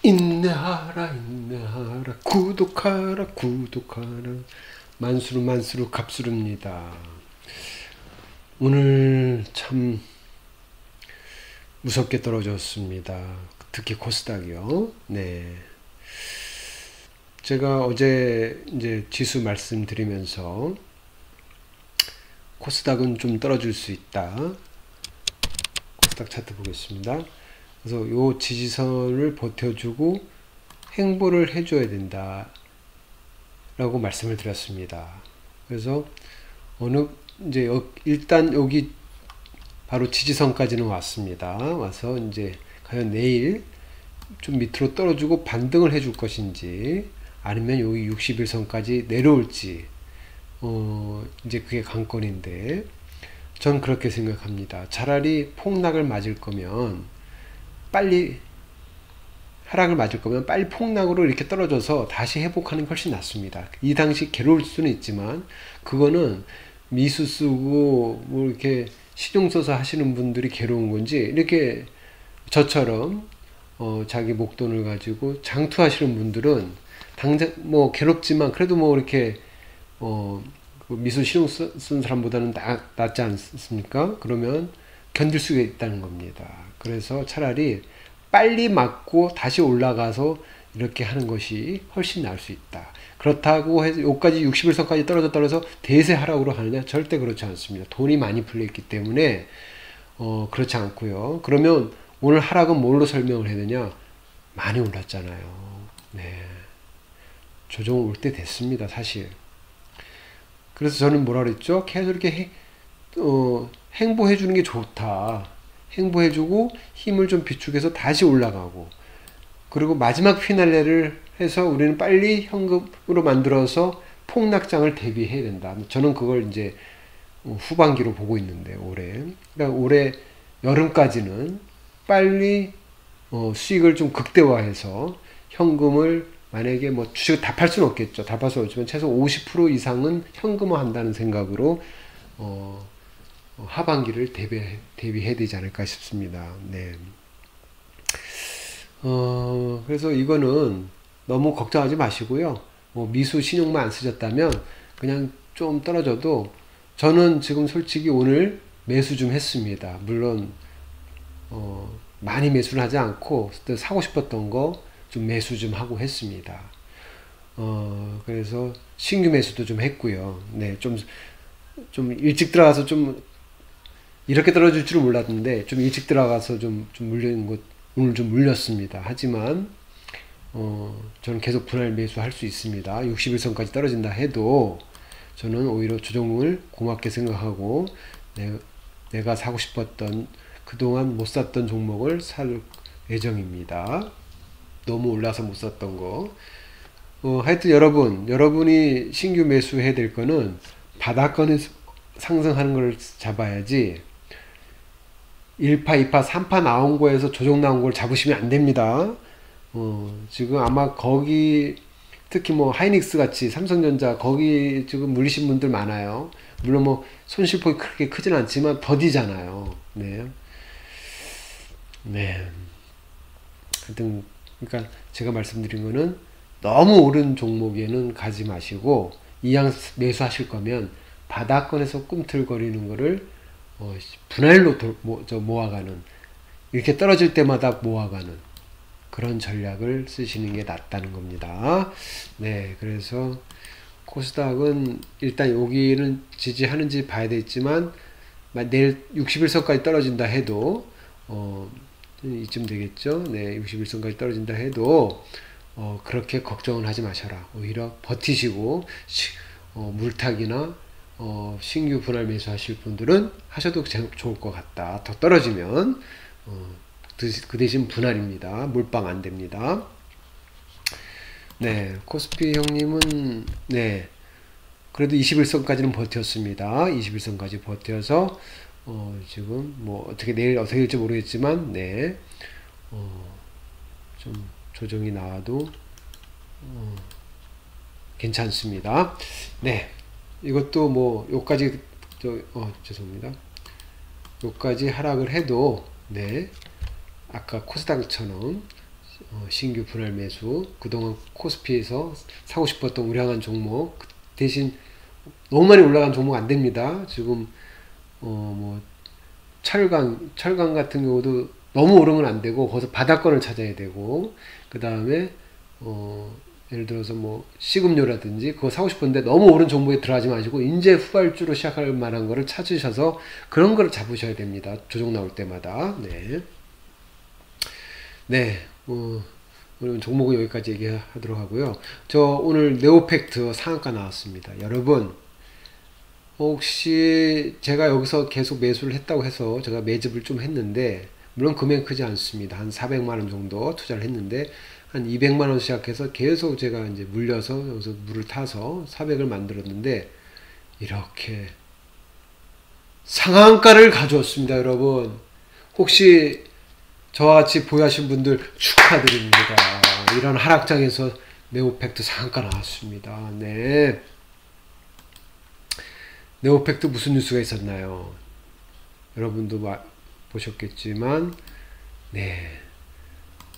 인내하라 인내하라 구독하라 구독하라 만수르 갑수르입니다. 오늘 참 무섭게 떨어졌습니다. 특히 코스닥이요. 네, 제가 어제 이제 지수 말씀드리면서 코스닥은 좀 떨어질 수 있다. 코스닥 차트 보겠습니다. 그래서 요 지지선을 버텨주고 행보를 해줘야 된다 라고 말씀을 드렸습니다. 그래서 이제 일단 여기 바로 지지선까지는 왔습니다. 와서 이제 과연 내일 좀 밑으로 떨어지고 반등을 해줄 것인지 아니면 여기 60일선까지 내려올지 이제 그게 관건인데, 전 그렇게 생각합니다. 차라리 폭락을 맞을 거면 빨리 하락을 맞을 거면 빨리 폭락으로 이렇게 떨어져서 다시 회복하는 게 훨씬 낫습니다. 이 당시 괴로울 수는 있지만 그거는 미수 쓰고 뭐 이렇게 신용 써서 하시는 분들이 괴로운 건지, 이렇게 저처럼 자기 목돈을 가지고 장투하시는 분들은 당장 뭐 괴롭지만 그래도 뭐 이렇게 미수 신용 쓴 사람보다는 낫지 않습니까? 그러면 견딜 수가 있다는 겁니다. 그래서 차라리 빨리 맞고 다시 올라가서 이렇게 하는 것이 훨씬 나을 수 있다. 그렇다고 해서 여기까지 60일선까지 떨어졌다 해서 대세 하락으로 하느냐? 절대 그렇지 않습니다. 돈이 많이 풀려있기 때문에 그렇지 않고요. 그러면 오늘 하락은 뭘로 설명을 해야 되냐? 많이 올랐잖아요. 네, 조정 올 때 됐습니다, 사실. 그래서 저는 뭐라 그랬죠? 계속 이렇게 행보해 주는 게 좋다. 행보해 주고 힘을 좀 비축해서 다시 올라가고, 그리고 마지막 피날레를 해서 우리는 빨리 현금으로 만들어서 폭락장을 대비해야 된다. 저는 그걸 이제 후반기로 보고 있는데, 그러니까 올해 여름까지는 빨리 수익을 좀 극대화해서 현금을, 만약에 뭐 주식을 다 팔 수는 없겠죠. 다 팔 수는 없지만 최소 50% 이상은 현금화 한다는 생각으로 하반기를 대비해야 되지 않을까 싶습니다. 네. 그래서 이거는 너무 걱정하지 마시고요. 미수 신용만 안 쓰셨다면 그냥 좀 떨어져도, 저는 지금 솔직히 오늘 매수 좀 했습니다. 물론 많이 매수를 하지 않고 사고 싶었던 거 좀 매수 좀 하고 했습니다. 그래서 신규 매수도 좀 했고요. 네, 좀 일찍 들어가서 좀 이렇게 떨어질 줄은 몰랐는데 좀 일찍 들어가서 좀 물리는 것, 오늘 좀 물렸습니다. 하지만 저는 계속 분할 매수할 수 있습니다. 60일선까지 떨어진다 해도 저는 오히려 조정을 고맙게 생각하고 내가 사고 싶었던, 그동안 못 샀던 종목을 살 예정입니다. 너무 올라서 못 샀던 거. 하여튼 여러분이 신규 매수해야 될 거는 바닥권에서 상승하는 걸 잡아야지, 1파, 2파, 3파 나온 거에서 조정 나온 걸 잡으시면 안 됩니다. 지금 아마 거기 특히 뭐 하이닉스 같이 삼성전자 거기 지금 물리신 분들 많아요. 물론 뭐 손실폭이 그렇게 크진 않지만 더디잖아요. 네. 네. 하여튼 그러니까 제가 말씀드린 거는 너무 오른 종목에는 가지 마시고, 이왕 매수하실 거면 바닥권에서 꿈틀거리는 거를 분할로 모아가는, 이렇게 떨어질 때마다 모아가는 그런 전략을 쓰시는 게 낫다는 겁니다. 네, 그래서 코스닥은 일단 여기는 지지하는지 봐야 되겠지만, 내일 60일선까지 떨어진다 해도 이쯤 되겠죠. 네, 61선까지 떨어진다 해도 그렇게 걱정은 하지 마셔라. 오히려 버티시고 물타기나 신규 분할 매수 하실 분들은 하셔도 좋을 것 같다. 더 떨어지면 그 대신 분할입니다. 몰빵 안 됩니다. 네, 코스피 형님은 네, 그래도 21선까지는 버텼습니다. 21선까지 버텨서 지금 뭐 내일 어떻게 될지 모르겠지만, 네, 좀 조정이 나와도 괜찮습니다. 네, 이것도 뭐 요까지 죄송합니다. 요까지 하락을 해도, 네, 아까 코스닥처럼 신규 분할 매수. 그동안 코스피에서 사고 싶었던 우량한 종목 대신 너무 많이 올라간 종목 안 됩니다. 지금 뭐 철강 같은 경우도 너무 오르면 안 되고 거기서 바닥권을 찾아야 되고, 그 다음에 예를 들어서 뭐 식음료라든지 그거 사고 싶은데 너무 오른 종목에 들어가지 마시고 이제 후발주로 시작할 만한 거를 찾으셔서 그런 거를 잡으셔야 됩니다. 조정 나올 때마다. 네. 네. 오늘 종목은 여기까지 얘기하도록 하고요. 저 오늘 네오팩트 상한가 나왔습니다. 여러분, 혹시 제가 여기서 계속 매수를 했다고 해서 제가 매집을 좀 했는데, 물론 금액 크지 않습니다. 한 400만원 정도 투자를 했는데, 한 200만원 시작해서 계속 제가 이제 물려서 여기서 물을 타서 400을 만들었는데, 이렇게 상한가를 가져왔습니다. 여러분, 혹시 저와 같이 보유하신 분들 축하드립니다. 이런 하락장에서 네오팩트 상한가 나왔습니다. 네. 네오팩트 무슨 뉴스가 있었나요? 여러분도 보셨겠지만, 네.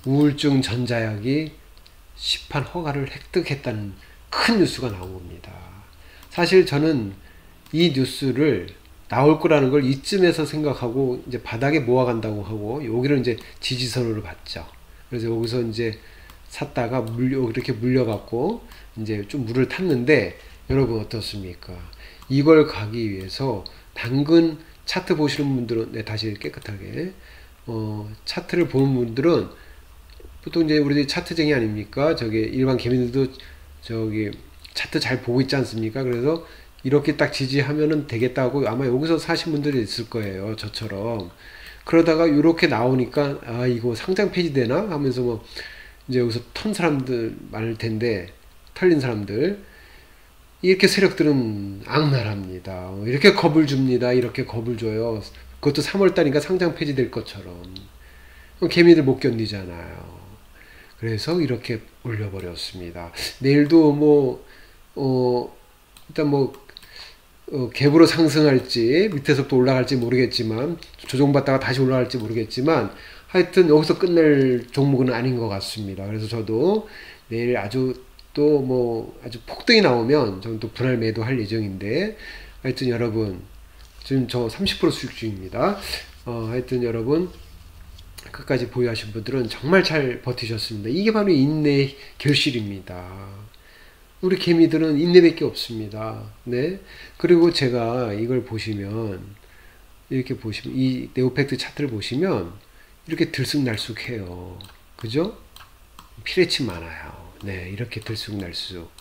우울증 전자약이 시판 허가를 획득했다는 큰 뉴스가 나온 겁니다. 사실 저는 이 뉴스를 나올 거라는 걸 이쯤에서 생각하고 이제 바닥에 모아간다고 하고 여기를 이제 지지선으로 봤죠. 그래서 여기서 이제 샀다가 이렇게 물려갖고 이제 좀 물을 탔는데, 여러분 어떻습니까? 이걸 가기 위해서 당근 차트 보시는 분들은, 네, 다시 깨끗하게 차트를 보는 분들은 보통 이제 우리 차트쟁이 아닙니까? 저기 일반 개미들도 저기 차트 잘 보고 있지 않습니까? 그래서 이렇게 딱 지지하면은 되겠다고 아마 여기서 사신 분들이 있을 거예요. 저처럼. 그러다가 이렇게 나오니까 아, 이거 상장 폐지되나 하면서 뭐 이제 여기서 턴 사람들 많을 텐데, 털린 사람들, 이렇게 세력들은 악랄합니다. 이렇게 겁을 줍니다. 이렇게 겁을 줘요. 그것도 3월달이니까 상장 폐지될 것처럼. 개미들 못 견디잖아요. 그래서 이렇게 올려버렸습니다. 내일도 뭐 일단 뭐 갭으로 상승할지 밑에서부터 올라갈지 모르겠지만, 조정받다가 다시 올라갈지 모르겠지만, 하여튼 여기서 끝낼 종목은 아닌 것 같습니다. 그래서 저도 내일 아주 또 뭐 아주 폭등이 나오면 저는 또 분할 매도 할 예정인데, 하여튼 여러분 지금 저 30% 수익 중입니다. 하여튼 여러분 끝까지 보유하신 분들은 정말 잘 버티셨습니다. 이게 바로 인내의 결실입니다. 우리 개미들은 인내밖에 없습니다. 네. 그리고 제가 이걸 보시면, 이렇게 보시면, 이 네오팩트 차트를 보시면, 이렇게 들쑥날쑥해요. 그죠? 피레치 많아요. 네. 이렇게 들쑥날쑥.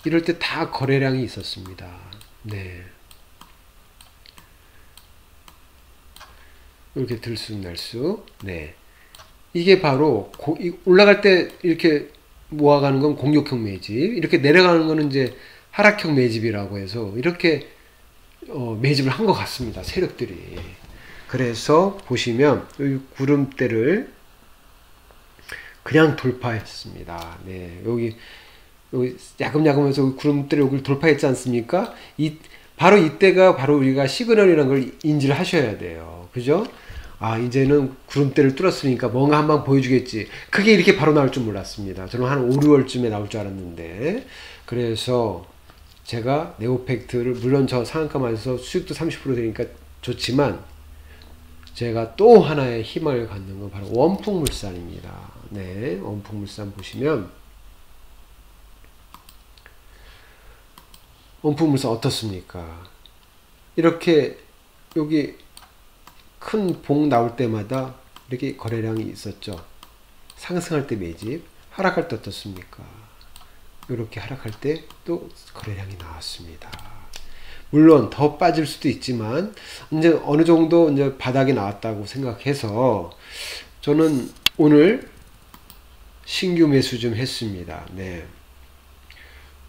이럴 때 다 거래량이 있었습니다. 네. 이렇게 들쑥날쑥. 네. 이게 바로, 올라갈 때 이렇게 모아가는 건 공격형 매집, 이렇게 내려가는 거는 이제 하락형 매집이라고 해서 이렇게 매집을 한 것 같습니다. 세력들이. 그래서 보시면 이 구름대를 그냥 돌파했습니다. 네, 여기 야금야금해서 구름대를 여기를 돌파했지 않습니까? 바로 이때가 바로 우리가 시그널이라는 걸 인지를 하셔야 돼요. 그죠? 아, 이제는 구름대를 뚫었으니까 뭔가 한번 보여주겠지. 그게 이렇게 바로 나올 줄 몰랐습니다. 저는 한 5, 6월쯤에 나올 줄 알았는데. 그래서 제가 네오팩트를, 물론 저 상한가만 해서 수익도 30% 되니까 좋지만, 제가 또 하나의 힘을 갖는 건 바로 원풍물산입니다. 네, 원풍물산 보시면, 원풍물산 어떻습니까? 이렇게 여기 큰 봉 나올 때마다 이렇게 거래량이 있었죠. 상승할 때 매집, 하락할 때 어떻습니까? 이렇게 하락할 때 또 거래량이 나왔습니다. 물론 더 빠질 수도 있지만 이제 어느 정도 이제 바닥이 나왔다고 생각해서 저는 오늘 신규 매수 좀 했습니다. 네.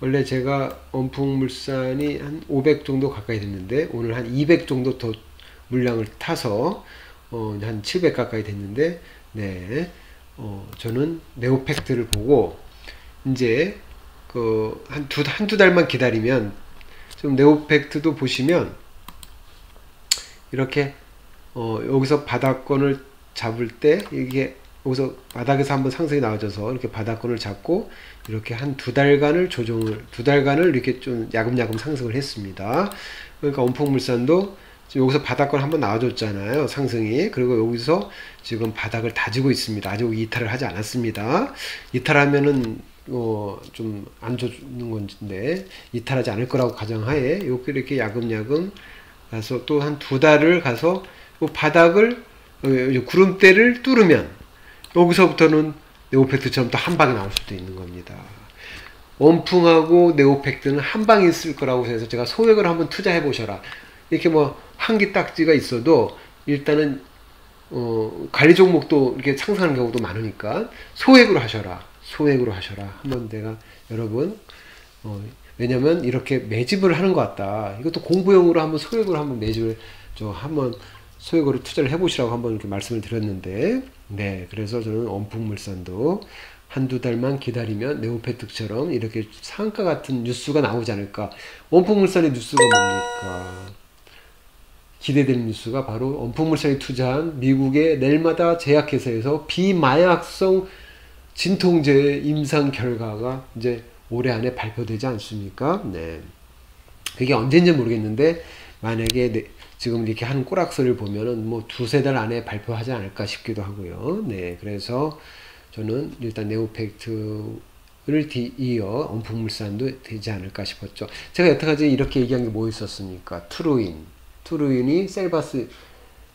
원래 제가 원풍물산이 한 500 정도 가까이 됐는데 오늘 한 200 정도 더 물량을 타서 한 700 가까이 됐는데, 네, 저는 네오팩트를 보고 이제 한두 달만 기다리면, 좀 네오팩트도 보시면 이렇게 여기서 바닥권을 잡을 때 이게 여기서 바닥에서 한번 상승이 나와줘서 이렇게 바닥권을 잡고 이렇게 한 2달간을 두 달간을 이렇게 좀 야금야금 상승을 했습니다. 그러니까 원폭물산도 지금 여기서 바닥권 한번 나와줬잖아요, 상승이. 그리고 여기서 지금 바닥을 다지고 있습니다. 아직 이탈을 하지 않았습니다. 이탈하면은 좀 안 좋는 건데 이탈하지 않을 거라고 가정하에 이렇게 야금야금 가서 또 한 2달을 가서 바닥을 구름대를 뚫으면 여기서부터는 네오팩트처럼 또 한 방에 나올 수도 있는 겁니다. 원풍하고 네오팩트는 한 방에 있을 거라고 해서 제가 소액을 한번 투자해 보셔라. 이렇게 뭐 한기 딱지가 있어도 일단은 관리 종목도 이렇게 상승하는 경우도 많으니까 소액으로 하셔라. 소액으로 하셔라. 한번 내가 여러분 왜냐면 이렇게 매집을 하는 것 같다. 이것도 공부용으로 한번 소액으로 한번 매집을 한번 소액으로 투자를 해보시라고 한번 이렇게 말씀을 드렸는데, 네, 그래서 저는 원풍물산도 한두 달만 기다리면 네오팩트처럼 이렇게 상한가 같은 뉴스가 나오지 않을까. 원풍물산의 뉴스가 뭡니까? 기대되는 뉴스가 바로 원풍물산이 투자한 미국의 넬마다 제약회사에서 비마약성 진통제 임상 결과가 이제 올해 안에 발표되지 않습니까? 네. 그게 언제인지 모르겠는데, 만약에 지금 이렇게 하는 꼬락서를 보면은 뭐 2-3달 안에 발표하지 않을까 싶기도 하고요. 네. 그래서 저는 일단 네오팩트를 이어 원풍물산도 되지 않을까 싶었죠. 제가 여태까지 이렇게 얘기한 게 뭐 있었습니까? 트루인이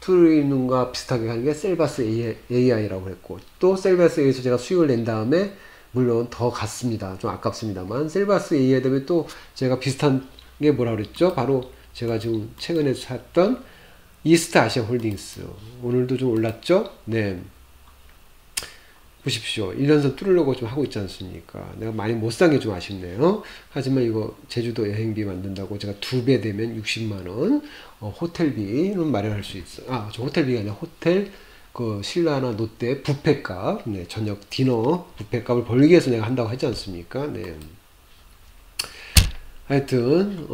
트루인과 비슷하게 하는 게 셀바스 AI라고 했고, 또 셀바스 AI에서 제가 수익을 낸 다음에 물론 더 갔습니다. 좀 아깝습니다만 셀바스 AI에 대해 또 제가 비슷한 게 뭐라 그랬죠? 바로 제가 지금 최근에 샀던 이스트 아시아 홀딩스, 오늘도 좀 올랐죠? 네, 보십시오. 1년선 뚫으려고 좀 하고 있지 않습니까? 내가 많이 못 산 게 좀 아쉽네요. 하지만 이거 제주도 여행비 만든다고 제가 2배 되면 60만원 호텔비는 마련할 수 있어. 저 호텔비가 아니라 호텔 신라나 롯데 뷔페값, 네, 저녁 디너 뷔페값을 벌기 위해서 내가 한다고 하지 않습니까? 네. 하여튼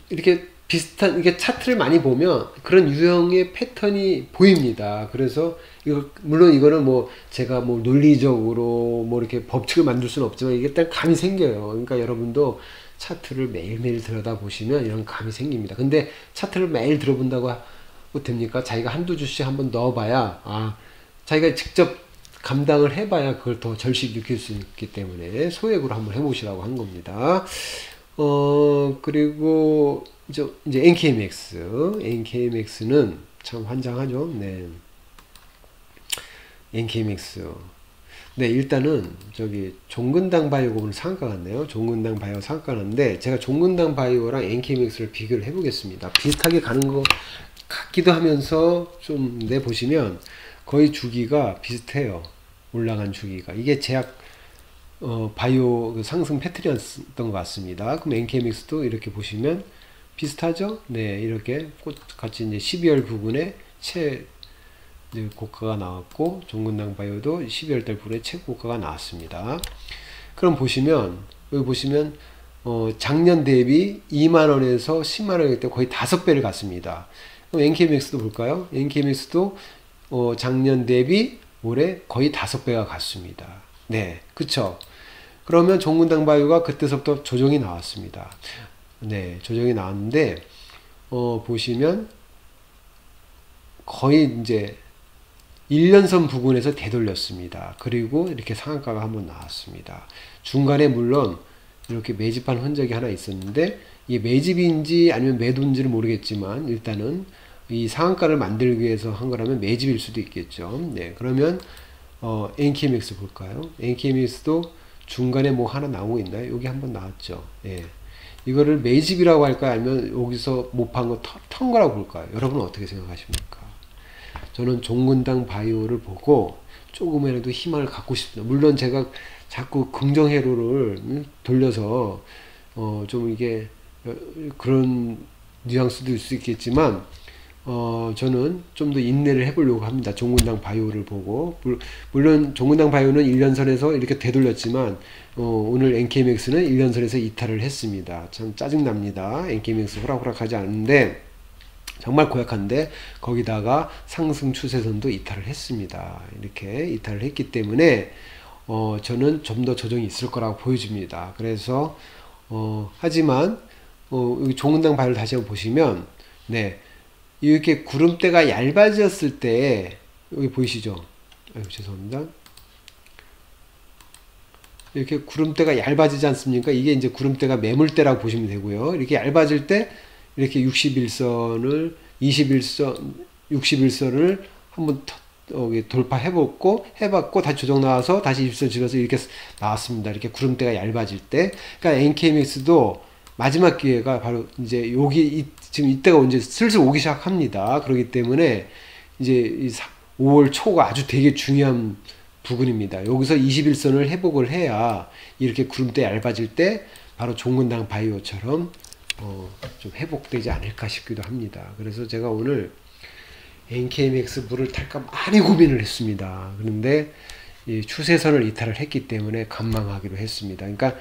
이렇게 비슷한, 이게 차트를 많이 보면 그런 유형의 패턴이 보입니다. 그래서 물론 이거는 뭐 제가 뭐 논리적으로 뭐 이렇게 법칙을 만들 수는 없지만 이게 일단 감이 생겨요. 그러니까 여러분도 차트를 매일매일 들여다 보시면 이런 감이 생깁니다. 근데 차트를 매일 들어본다고 됩니까? 자기가 한두 주씩 한번 넣어봐야, 자기가 직접 감당을 해봐야 그걸 더 절실히 느낄 수 있기 때문에 소액으로 한번 해보시라고 한 겁니다. 그리고 이제 NKMX는 참 환장하죠. 네. NKMX. 네, 일단은 종근당 바이오가 오늘 상한가 같네요. 종근당 바이오 상한가 났는데, 제가 종근당 바이오랑 NKMX를 비교를 해보겠습니다. 비슷하게 가는 것 같기도 하면서 좀 보시면 거의 주기가 비슷해요. 올라간 주기가. 이게 제약 바이오 상승 패턴이었던 것 같습니다. 그럼 NKMX도 이렇게 보시면 비슷하죠? 네, 이렇게 같이 이제 12월 부분에 고가가 나왔고, 종근당 바이오도 12월 달 부분에 최고가가 나왔습니다. 그럼 보시면, 여기 보시면, 작년 대비 2만원에서 10만원일 때 거의 5배를 갔습니다. 그럼 NKMX도 볼까요? NKMX도, 작년 대비 올해 거의 5배가 갔습니다. 네, 그쵸? 그러면 종근당 바이오가 그때서부터 조정이 나왔습니다. 네, 조정이 나왔는데, 보시면, 거의 이제, 1년선 부근에서 되돌렸습니다. 그리고 이렇게 상한가가 한번 나왔습니다. 중간에 물론, 이렇게 매집한 흔적이 하나 있었는데, 이게 매집인지 아니면 매도인지는 모르겠지만, 일단은, 이 상한가를 만들기 위해서 한 거라면 매집일 수도 있겠죠. 네, 그러면, NKMX 볼까요? NKMX도 중간에 뭐 하나 나오고 있나요? 여기 한번 나왔죠. 예. 이거를 매집이라고 할까요? 아니면 여기서 못 판 거 턴 거라고 볼까요? 여러분은 어떻게 생각하십니까? 저는 종근당 바이오를 보고 조금이라도 희망을 갖고 싶습니다. 물론 제가 자꾸 긍정회로를 돌려서 좀 이게 그런 뉘앙스도 있을 수 있겠지만 저는 좀 더 인내를 해보려고 합니다. 종근당 바이오를 보고. 물론 종근당 바이오는 1년선에서 이렇게 되돌렸지만 오늘 NKMX는 1년선에서 이탈을 했습니다. 참 짜증납니다. NKMX 호락호락하지 않은데, 정말 고약한데 거기다가 상승 추세선도 이탈을 했습니다. 이렇게 이탈을 했기 때문에 저는 좀 더 조정이 있을 거라고 보여집니다. 그래서 하지만 여기 종근당 바이오를 다시 한번 보시면 네, 이렇게 구름대가 얇아졌을 때 여기 보이시죠? 아유, 죄송합니다. 이렇게 구름대가 얇아지지 않습니까? 이게 이제 구름대가 매물대라고 보시면 되고요. 이렇게 얇아질 때 이렇게 61선을 61선을 한번 돌파해봤고 다시 조정 나와서 다시 20선 찍어서 이렇게 나왔습니다. 이렇게 구름대가 얇아질 때. 그러니까 NKMX도 마지막 기회가 바로 이제 여기 지금 이때가 이제 슬슬 오기 시작합니다. 그렇기 때문에 이제 5월 초가 아주 되게 중요한 부분입니다. 여기서 21선을 회복을 해야 이렇게 구름대 얇아질 때 바로 종근당 바이오처럼 좀 회복되지 않을까 싶기도 합니다. 그래서 제가 오늘 NKMX 물을 탈까 많이 고민을 했습니다. 그런데 이 추세선을 이탈을 했기 때문에 관망하기로 했습니다. 그러니까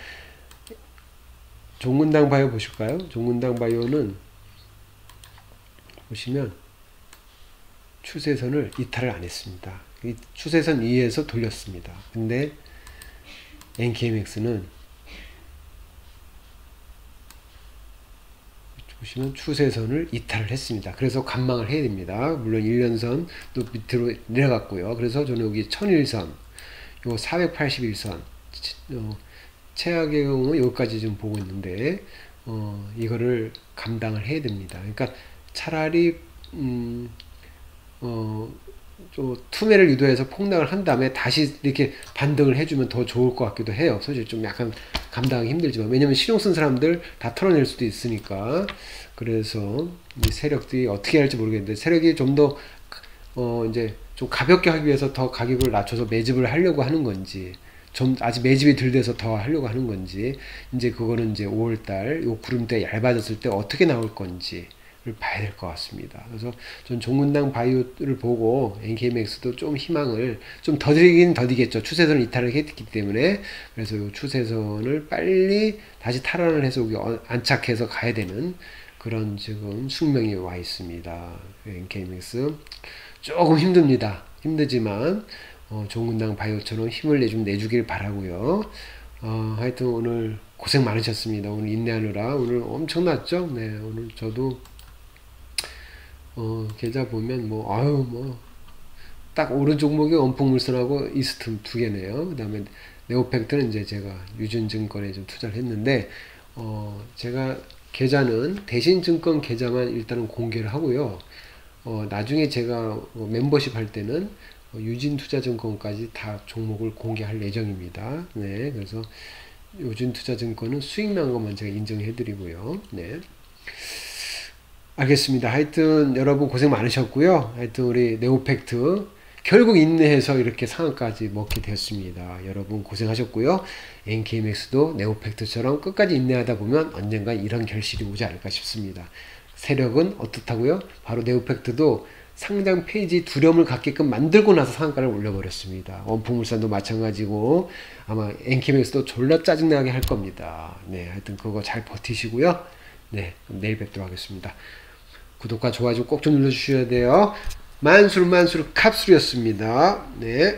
종근당 바이오 보실까요? 종근당 바이오는 보시면 추세선을 이탈을 안 했습니다. 이 추세선 위에서 돌렸습니다. 근데 NKMX는 보시면 추세선을 이탈을 했습니다. 그래서 관망을 해야 됩니다. 물론 1년선도 밑으로 내려갔고요. 그래서 저는 여기 1001선, 요 481선, 최악의 경우 여기까지 좀 보고 있는데, 이거를 감당을 해야 됩니다. 그러니까 차라리, 투매를 유도해서 폭락을 한 다음에 다시 이렇게 반등을 해주면 더 좋을 것 같기도 해요. 솔직히 좀 약간 감당하기 힘들지만, 왜냐면 신용 쓴 사람들 다 털어낼 수도 있으니까. 그래서 이 세력들이 어떻게 할지 모르겠는데, 세력이 좀 더 이제 좀 가볍게 하기 위해서 더 가격을 낮춰서 매집을 하려고 하는 건지, 좀 아직 매집이 덜 돼서 더 하려고 하는 건지, 이제 그거는 이제 5월달 요 구름대 얇아졌을 때 어떻게 나올 건지 를 봐야 될 것 같습니다. 그래서 전 종근당 바이오를 보고 NKMX도 좀 희망을 좀 더디긴 더디겠죠. 추세선을 이탈을 했기 때문에. 그래서 이 추세선을 빨리 다시 탈환을 해서 여기 안착해서 가야 되는 그런 지금 숙명이 와 있습니다. NKMX 조금 힘듭니다. 힘들지만 종근당 바이오처럼 힘을 내주길 바라고요. 하여튼 오늘 고생 많으셨습니다. 오늘 인내하느라 오늘 엄청났죠. 네, 오늘 저도 계좌 보면 딱 오른 종목이 원폭물선하고 이스트 두 개네요. 그 다음에 네오팩트는 이제 제가 유진증권에 좀 투자를 했는데, 제가 계좌는 대신증권 계좌만 일단은 공개를 하고요. 나중에 제가 멤버십 할 때는 유진투자증권까지 다 종목을 공개할 예정입니다. 네, 그래서 유진투자증권은 수익 난 것만 제가 인정해 드리고요. 네. 알겠습니다. 하여튼 여러분 고생 많으셨고요. 하여튼 우리 네오팩트 결국 인내해서 이렇게 상한까지 먹게 되었습니다. 여러분 고생하셨고요. NKMX도 네오팩트처럼 끝까지 인내하다 보면 언젠가 이런 결실이 오지 않을까 싶습니다. 세력은 어떻다고요? 바로 네오팩트도 상장 페이지 두려움을 갖게끔 만들고 나서 상한가를 올려버렸습니다. 원풍물산도 마찬가지고 아마 NKMX도 졸라 짜증나게 할 겁니다. 네, 하여튼 그거 잘 버티시고요. 네, 내일 뵙도록 하겠습니다. 구독과 좋아요 꼭 좀 눌러주셔야 돼요. 만수르 캅술이었습니다. 네.